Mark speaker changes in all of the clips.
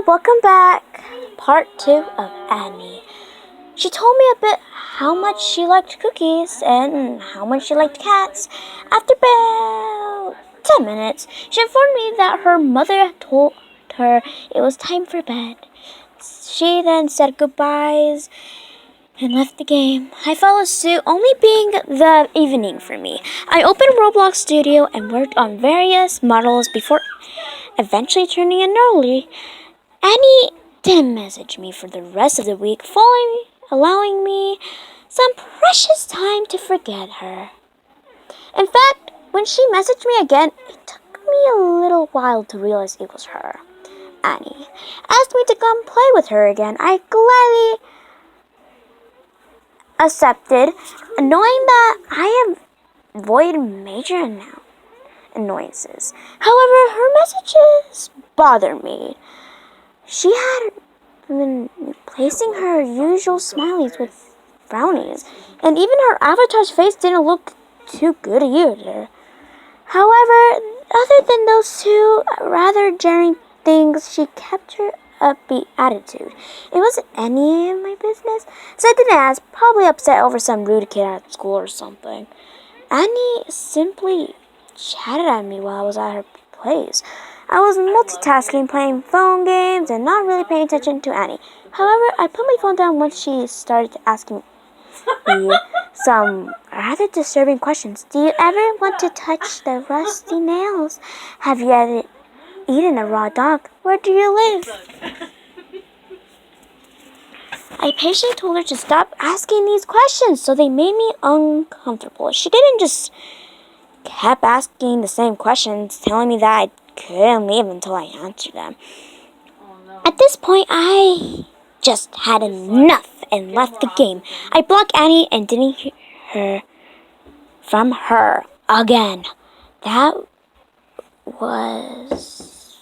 Speaker 1: welcome back. Part 2 of Annie. She told me a bit how much she liked cookies and how much she liked cats. After about 10 minutes, she informed me that her mother had told her it was time for bed. She then said goodbyes and left the game. I followed suit, only being the evening for me. I opened Roblox Studio and worked on various models before eventually turning in early. Annie didn't message me for the rest of the week, allowing me some precious time to forget her. In fact, when she messaged me again, it took me a little while to realize it was her. Annie asked me to come play with her again. I gladly accepted, knowing that I avoid major annoyances. However, her messages bothered me. She had been replacing her usual smileys with frownies, and even her avatar's face didn't look too good either. However, other than those two rather jarring things, she kept her upbeat attitude. It wasn't any of my business, so I didn't ask, probably upset over some rude kid at school or something. Annie simply chatted at me while I was at her place. I was multitasking, playing phone games, and not really paying attention to Annie. However, I put my phone down once she started asking me some rather disturbing questions. Do you ever want to touch the rusty nails? Have you ever eaten a raw dog? Where do you live? I patiently told her to stop asking these questions, so they made me uncomfortable. She didn't just kept asking the same questions, telling me that I couldn't leave until I answered them. At this point, I just had enough and left the game. I blocked Annie and didn't hear from her again. That was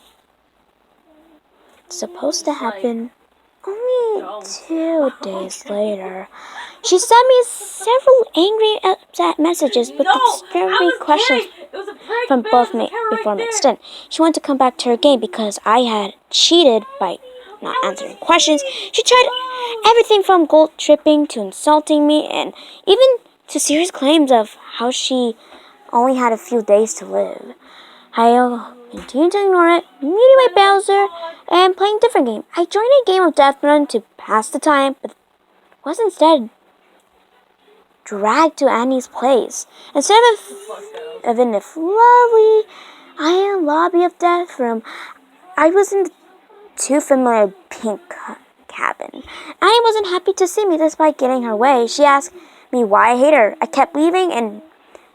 Speaker 1: supposed to happen only 2 days later. She sent me several angry, upset messages with disturbing questions from both me before mixed in. She wanted to come back to her game because I had cheated by not answering questions. She tried everything from gold tripping to insulting me and even to serious claims of how she only had a few days to live. I continued to ignore it, muting my browser, and playing a different game. I joined a game of Death Run to pass the time, but was instead dragged to Annie's place. Instead of in the lovely island lobby of Death Room, I was in the too familiar pink cabin. Annie wasn't happy to see me despite getting her way. She asked me why I hate her. I kept leaving and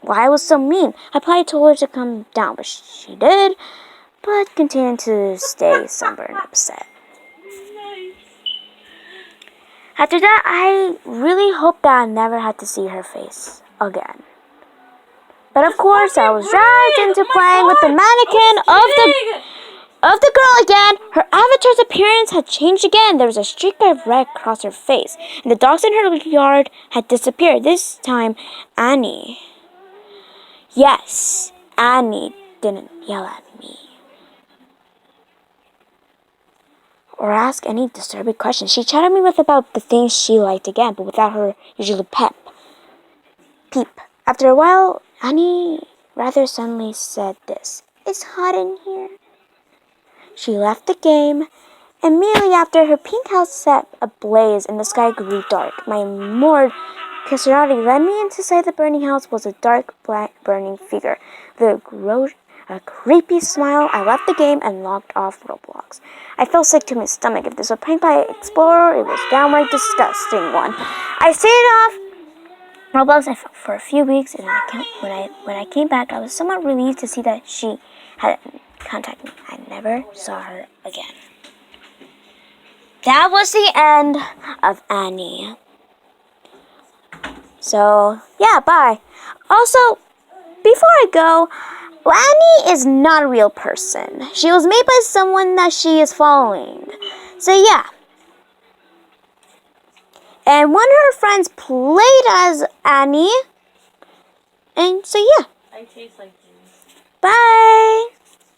Speaker 1: why I was so mean. I probably told her to come down, but she did, but continued to stay somber and upset. After that, I really hoped that I never had to see her face again. But of course, I was dragged into playing with the mannequin of the girl again. Her avatar's appearance had changed again. There was a streak of red across her face, and the dogs in her yard had disappeared. This time, Annie. Yes, Annie didn't yell at me or ask any disturbing questions. She chatted me with about the things she liked again, but without her usual peep. After a while, Annie rather suddenly said this. It's hot in here. She left the game. Immediately after, her pink house set ablaze and the sky grew dark. My more curiosity led me into sight the burning house was a dark, black, burning figure. With a creepy smile, I left the game and logged off Roblox. I felt sick to my stomach. If this was prank by Explorer, it was downright disgusting one. I stayed off Roblox for a few weeks, and when I came back, I was somewhat relieved to see that she had contacted me. I never saw her again. That was the end of Annie. So, yeah, bye. Also, before I go, Annie is not a real person. She was made by someone that she is following. So, yeah. And one of her friends played as Annie. And so, yeah.
Speaker 2: I taste like things.
Speaker 1: Bye.